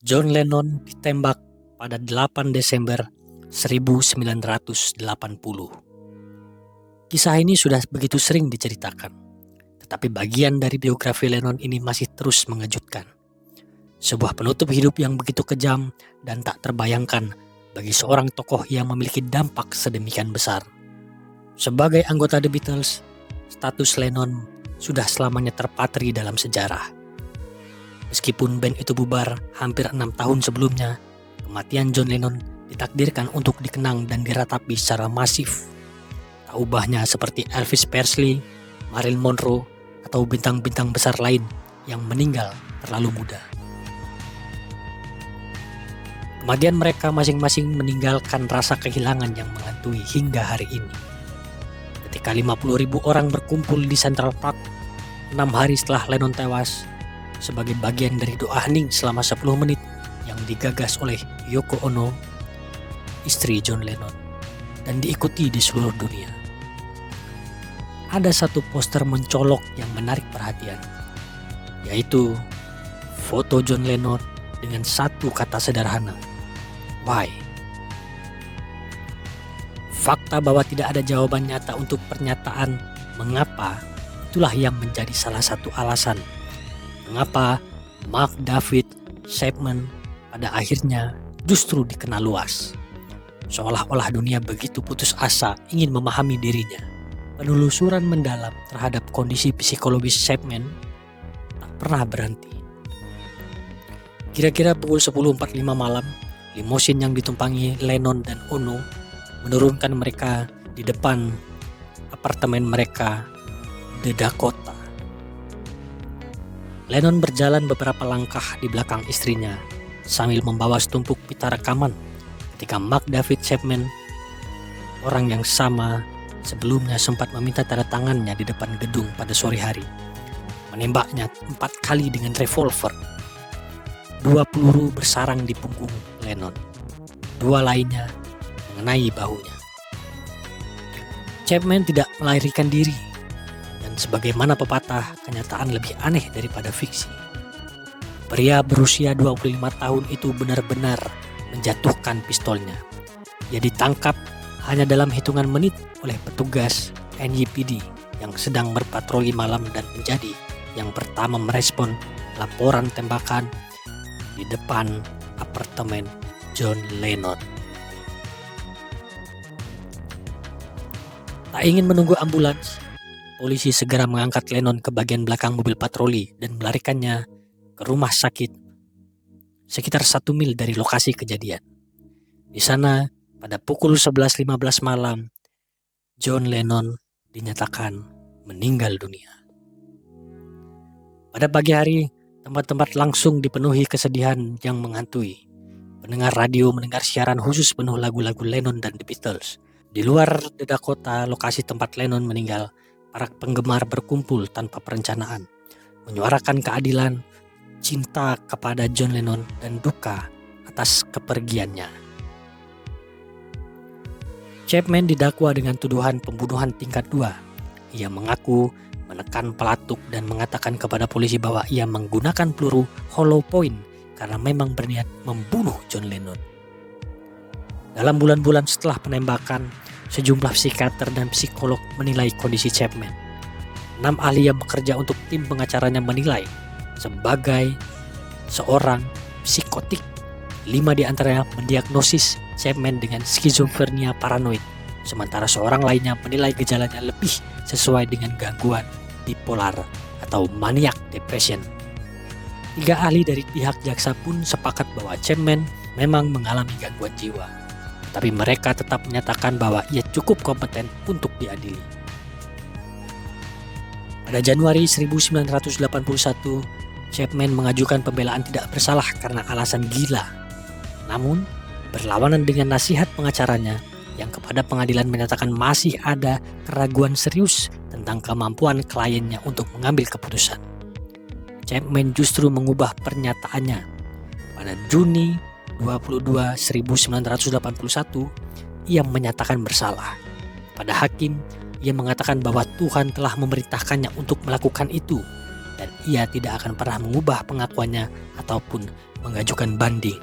John Lennon ditembak pada 8 Desember 1980. Kisah ini sudah begitu sering diceritakan, tetapi bagian dari biografi Lennon ini masih terus mengejutkan. Sebuah penutup hidup yang begitu kejam dan tak terbayangkan bagi seorang tokoh yang memiliki dampak sedemikian besar. Sebagai anggota The Beatles, status Lennon sudah selamanya terpatri dalam sejarah. Meskipun band itu bubar hampir 6 tahun sebelumnya, kematian John Lennon ditakdirkan untuk dikenang dan diratapi secara masif. Tak ubahnya seperti Elvis Presley, Marilyn Monroe, atau bintang-bintang besar lain yang meninggal terlalu muda. Kematian mereka masing-masing meninggalkan rasa kehilangan yang menghantui hingga hari ini. Ketika 50.000 orang berkumpul di Central Park 6 hari setelah Lennon tewas, sebagai bagian dari doa hening selama 10 menit yang digagas oleh Yoko Ono, istri John Lennon, dan diikuti di seluruh dunia. Ada satu poster mencolok yang menarik perhatian, yaitu foto John Lennon dengan satu kata sederhana, why? Fakta bahwa tidak ada jawaban nyata untuk pernyataan mengapa, itulah yang menjadi salah satu alasan mengapa Mark David Chapman pada akhirnya justru dikenal luas. Seolah-olah dunia begitu putus asa ingin memahami dirinya. Penelusuran mendalam terhadap kondisi psikologis Chapman tak pernah berhenti. Kira-kira pukul 10.45 malam, limosin yang ditumpangi Lennon dan Ono menurunkan mereka di depan apartemen mereka di Dakota. Lennon berjalan beberapa langkah di belakang istrinya sambil membawa setumpuk pita rekaman ketika Mark David Chapman, orang yang sama sebelumnya sempat meminta tanda tangannya di depan gedung pada sore hari, menembaknya 4 kali dengan revolver. 2 peluru bersarang di punggung Lennon, 2 lainnya mengenai bahunya. Chapman tidak melarikan diri, dan sebagaimana pepatah, kenyataan lebih aneh daripada fiksi. Pria berusia 25 tahun itu benar-benar menjatuhkan pistolnya. Ia ditangkap hanya dalam hitungan menit oleh petugas NYPD yang sedang berpatroli malam dan menjadi yang pertama merespon laporan tembakan di depan apartemen John Lennon. Tak ingin menunggu ambulans, polisi segera mengangkat Lennon ke bagian belakang mobil patroli dan melarikannya ke rumah sakit sekitar 1 mil dari lokasi kejadian. Di sana, pada pukul 11.15 malam, John Lennon dinyatakan meninggal dunia. Pada pagi hari, tempat-tempat langsung dipenuhi kesedihan yang menghantui. Pendengar radio mendengar siaran khusus penuh lagu-lagu Lennon dan The Beatles. Di luar The Dakota, lokasi tempat Lennon meninggal, para penggemar berkumpul tanpa perencanaan, menyuarakan keadilan, cinta kepada John Lennon, dan duka atas kepergiannya. Chapman didakwa dengan tuduhan pembunuhan tingkat 2. Ia mengaku menekan pelatuk dan mengatakan kepada polisi bahwa ia menggunakan peluru hollow point karena memang berniat membunuh John Lennon. Dalam bulan-bulan setelah penembakan, sejumlah psikiater dan psikolog menilai kondisi Chapman. 6 ahli yang bekerja untuk tim pengacaranya menilai sebagai seorang psikotik. 5 di antaranya mendiagnosis Chapman dengan skizofrenia paranoid, sementara seorang lainnya menilai gejalanya lebih sesuai dengan gangguan bipolar atau maniac depression. 3 ahli dari pihak jaksa pun sepakat bahwa Chapman memang mengalami gangguan jiwa, tapi mereka tetap menyatakan bahwa ia cukup kompeten untuk diadili. Pada Januari 1981, Chapman mengajukan pembelaan tidak bersalah karena alasan gila. Namun, berlawanan dengan nasihat pengacaranya yang kepada pengadilan menyatakan masih ada keraguan serius tentang kemampuan kliennya untuk mengambil keputusan. Chapman justru mengubah pernyataannya. Pada Juni 22, 1981, ia menyatakan bersalah. Pada hakim, ia mengatakan bahwa Tuhan telah memerintahkannya untuk melakukan itu, dan ia tidak akan pernah mengubah pengakuannya ataupun mengajukan banding.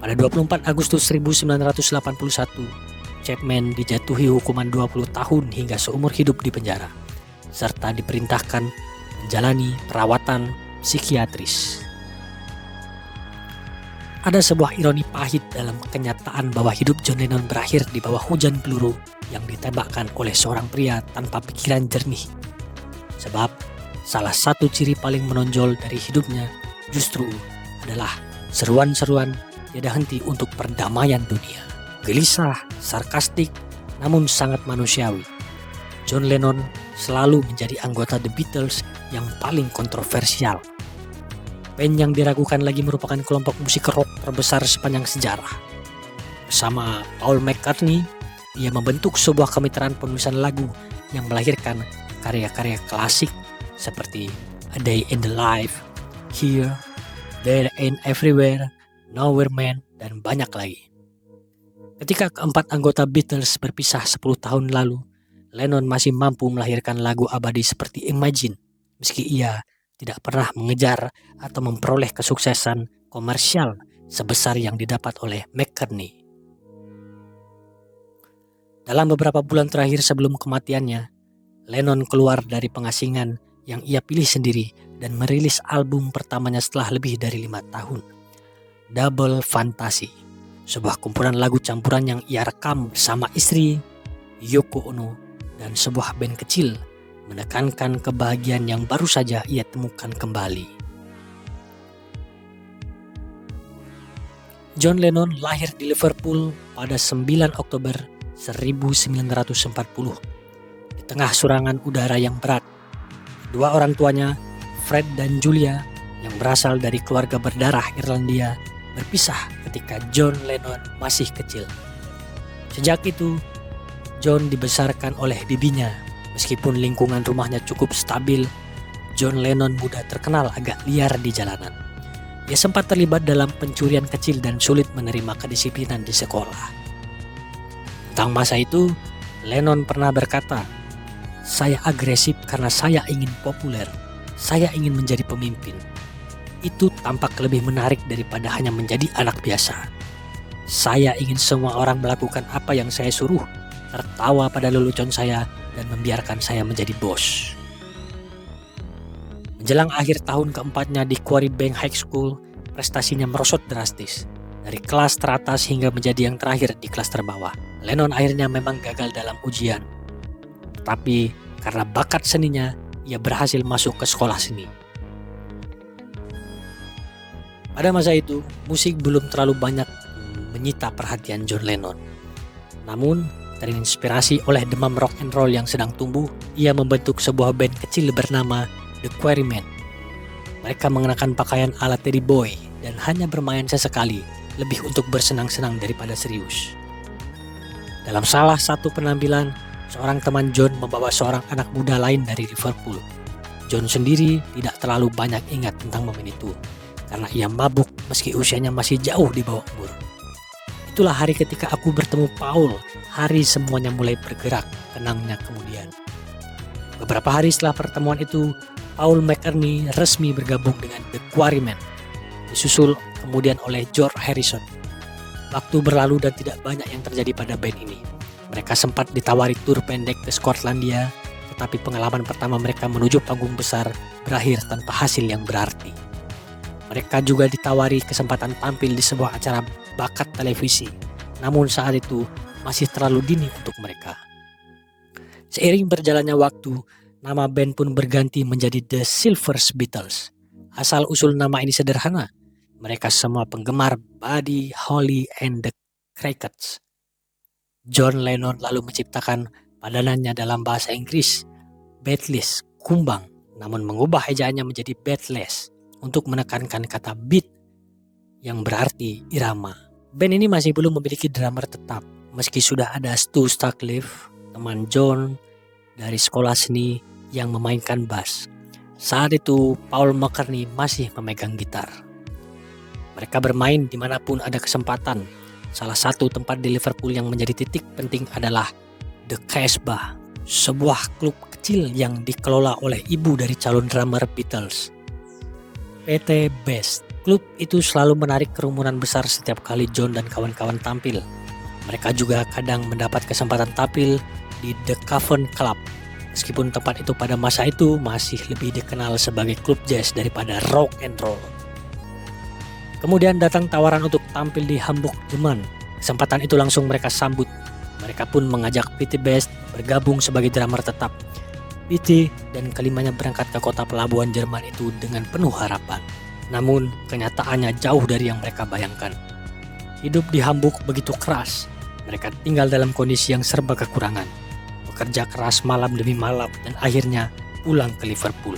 Pada 24 Agustus 1981, Chapman dijatuhi hukuman 20 tahun hingga seumur hidup di penjara, serta diperintahkan menjalani perawatan psikiatris. Ada sebuah ironi pahit dalam kenyataan bahwa hidup John Lennon berakhir di bawah hujan peluru yang ditembakkan oleh seorang pria tanpa pikiran jernih. Sebab salah satu ciri paling menonjol dari hidupnya justru adalah seruan-seruan tiada henti untuk perdamaian dunia. Gelisah, sarkastik, namun sangat manusiawi, John Lennon selalu menjadi anggota The Beatles yang paling kontroversial. Band yang diragukan lagi merupakan kelompok musik rock terbesar sepanjang sejarah. Bersama Paul McCartney, ia membentuk sebuah kemitraan penulisan lagu yang melahirkan karya-karya klasik seperti A Day in the Life, Here, There and Everywhere, Nowhere Man, dan banyak lagi. Ketika keempat anggota Beatles berpisah 10 tahun lalu, Lennon masih mampu melahirkan lagu abadi seperti Imagine, meski ia tidak pernah mengejar atau memperoleh kesuksesan komersial sebesar yang didapat oleh McCartney. Dalam beberapa bulan terakhir sebelum kematiannya, Lennon keluar dari pengasingan yang ia pilih sendiri dan merilis album pertamanya setelah lebih dari 5 tahun, Double Fantasy, sebuah kumpulan lagu campuran yang ia rekam bersama istri, Yoko Ono, dan sebuah band kecil, menekankan kebahagiaan yang baru saja ia temukan kembali. John Lennon lahir di Liverpool pada 9 Oktober 1940 di tengah surangan udara yang berat. Dua orang tuanya, Fred dan Julia, yang berasal dari keluarga berdarah Irlandia, berpisah ketika John Lennon masih kecil. Sejak itu, John dibesarkan oleh bibinya. Meskipun lingkungan rumahnya cukup stabil, John Lennon muda terkenal agak liar di jalanan. Ia sempat terlibat dalam pencurian kecil dan sulit menerima kedisiplinan di sekolah. Tentang masa itu, Lennon pernah berkata, "Saya agresif karena saya ingin populer. Saya ingin menjadi pemimpin. Itu tampak lebih menarik daripada hanya menjadi anak biasa. Saya ingin semua orang melakukan apa yang saya suruh, tertawa pada lelucon saya, dan membiarkan saya menjadi bos." Menjelang akhir tahun keempatnya di Quarrybank High School, prestasinya merosot drastis. Dari kelas teratas hingga menjadi yang terakhir di kelas terbawah. Lennon akhirnya memang gagal dalam ujian. Tapi karena bakat seninya, ia berhasil masuk ke sekolah seni. Pada masa itu, musik belum terlalu banyak menyita perhatian John Lennon. Namun, terinspirasi oleh demam rock and roll yang sedang tumbuh, ia membentuk sebuah band kecil bernama The Quarrymen. Mereka mengenakan pakaian ala Teddy Boy dan hanya bermain sesekali, lebih untuk bersenang-senang daripada serius. Dalam salah satu penampilan, seorang teman John membawa seorang anak muda lain dari Liverpool. John sendiri tidak terlalu banyak ingat tentang momen itu, karena ia mabuk meski usianya masih jauh di bawah umur. Itulah hari ketika aku bertemu Paul, hari semuanya mulai bergerak, kenangnya kemudian. Beberapa hari setelah pertemuan itu, Paul McCartney resmi bergabung dengan The Quarrymen, disusul kemudian oleh George Harrison. Waktu berlalu dan tidak banyak yang terjadi pada band ini. Mereka sempat ditawari tur pendek ke Skotlandia, tetapi pengalaman pertama mereka menuju panggung besar berakhir tanpa hasil yang berarti. Mereka juga ditawari kesempatan tampil di sebuah acara bakat televisi, namun saat itu masih terlalu dini untuk mereka. Seiring berjalannya waktu, nama band pun berganti menjadi The Silver Beatles. Asal-usul nama ini sederhana. Mereka semua penggemar Buddy Holly and the Crickets. John Lennon lalu menciptakan padanannya dalam bahasa Inggris, Beatles, kumbang, namun mengubah ejaannya menjadi Beatles untuk menekankan kata beat yang berarti irama. Band ini masih belum memiliki drummer tetap, meski sudah ada Stu Sutcliffe, teman John dari sekolah seni yang memainkan bass. Saat itu Paul McCartney masih memegang gitar. Mereka bermain dimanapun ada kesempatan. Salah satu tempat di Liverpool yang menjadi titik penting adalah The Casbah, sebuah klub kecil yang dikelola oleh ibu dari calon drummer Beatles. PT Best. Klub itu selalu menarik kerumunan besar setiap kali John dan kawan-kawan tampil. Mereka juga kadang mendapat kesempatan tampil di The Cavern Club. Meskipun tempat itu pada masa itu masih lebih dikenal sebagai klub jazz daripada rock and roll. Kemudian datang tawaran untuk tampil di Hamburg, Jerman. Kesempatan itu langsung mereka sambut. Mereka pun mengajak PT Best bergabung sebagai drummer tetap. PT dan kelimanya berangkat ke kota pelabuhan Jerman itu dengan penuh harapan. Namun kenyataannya jauh dari yang mereka bayangkan. Hidup di Hamburg begitu keras. Mereka tinggal dalam kondisi yang serba kekurangan. Bekerja keras malam demi malam dan akhirnya pulang ke Liverpool.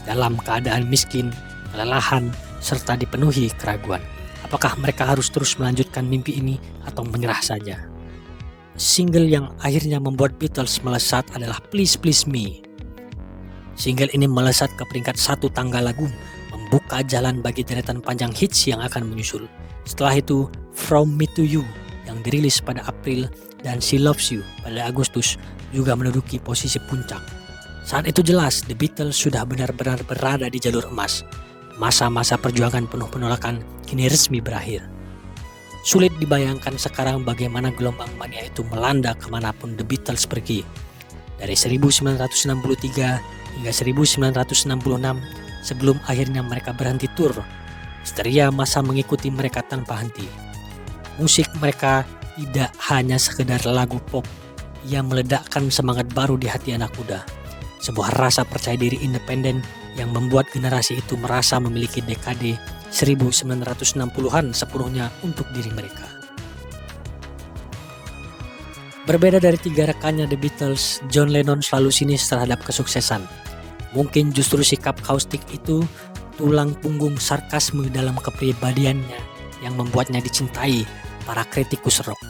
Dalam keadaan miskin, kelelahan, serta dipenuhi keraguan. Apakah mereka harus terus melanjutkan mimpi ini atau menyerah saja? Single yang akhirnya membuat Beatles melesat adalah Please Please Me. Single ini melesat ke peringkat 1 tangga lagu, membuka jalan bagi deretan panjang hits yang akan menyusul. Setelah itu, From Me to You yang dirilis pada April dan She Loves You pada Agustus juga menduduki posisi puncak. Saat itu jelas The Beatles sudah benar-benar berada di jalur emas. Masa-masa perjuangan penuh penolakan kini resmi berakhir. Sulit dibayangkan sekarang bagaimana gelombang mania itu melanda kemanapun The Beatles pergi. Dari 1963 hingga 1966 sebelum akhirnya mereka berhenti tur, histeria massa mengikuti mereka tanpa henti. Musik mereka tidak hanya sekedar lagu pop, ia meledakkan semangat baru di hati anak muda. Sebuah rasa percaya diri independen yang membuat generasi itu merasa memiliki dekade 1960-an sepenuhnya untuk diri mereka. Berbeda dari 3 rekannya The Beatles, John Lennon selalu sinis terhadap kesuksesan. Mungkin justru sikap kaustik itu tulang punggung sarkasme dalam kepribadiannya yang membuatnya dicintai para kritikus rock.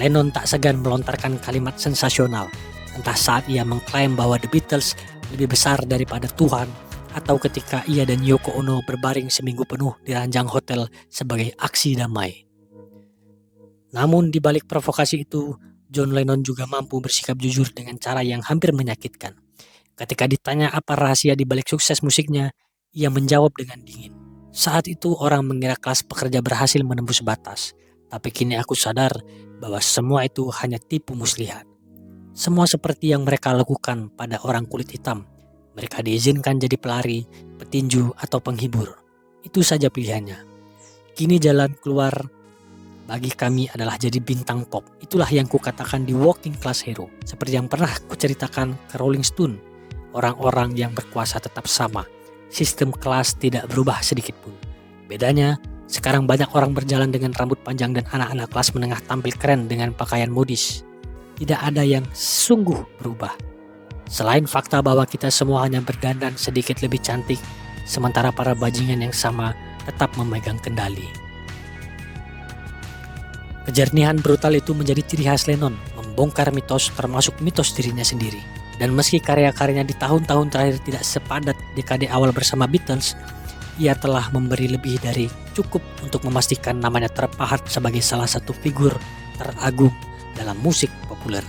Lennon tak segan melontarkan kalimat sensasional, entah saat ia mengklaim bahwa The Beatles lebih besar daripada Tuhan, atau ketika ia dan Yoko Ono berbaring seminggu penuh di ranjang hotel sebagai aksi damai. Namun di balik provokasi itu, John Lennon juga mampu bersikap jujur dengan cara yang hampir menyakitkan. Ketika ditanya apa rahasia di balik sukses musiknya, ia menjawab dengan dingin. Saat itu orang mengira kelas pekerja berhasil menembus batas, tapi kini aku sadar bahwa semua itu hanya tipu muslihat. Semua seperti yang mereka lakukan pada orang kulit hitam. Mereka diizinkan jadi pelari, petinju, atau penghibur. Itu saja pilihannya. Kini jalan keluar bagi kami adalah jadi bintang pop. Itulah yang kukatakan di Working Class Hero. Seperti yang pernah kuceritakan ke Rolling Stone. Orang-orang yang berkuasa tetap sama. Sistem kelas tidak berubah sedikit pun. Bedanya, sekarang banyak orang berjalan dengan rambut panjang dan anak-anak kelas menengah tampil keren dengan pakaian modis. Tidak ada yang sungguh berubah. Selain fakta bahwa kita semua hanya berdandan sedikit lebih cantik, sementara para bajingan yang sama tetap memegang kendali. Kejernihan brutal itu menjadi ciri khas Lennon, membongkar mitos termasuk mitos dirinya sendiri. Dan meski karya-karyanya di tahun-tahun terakhir tidak sepadat dekade awal bersama Beatles, ia telah memberi lebih dari cukup untuk memastikan namanya terpahat sebagai salah satu figur teragung dalam musik populer.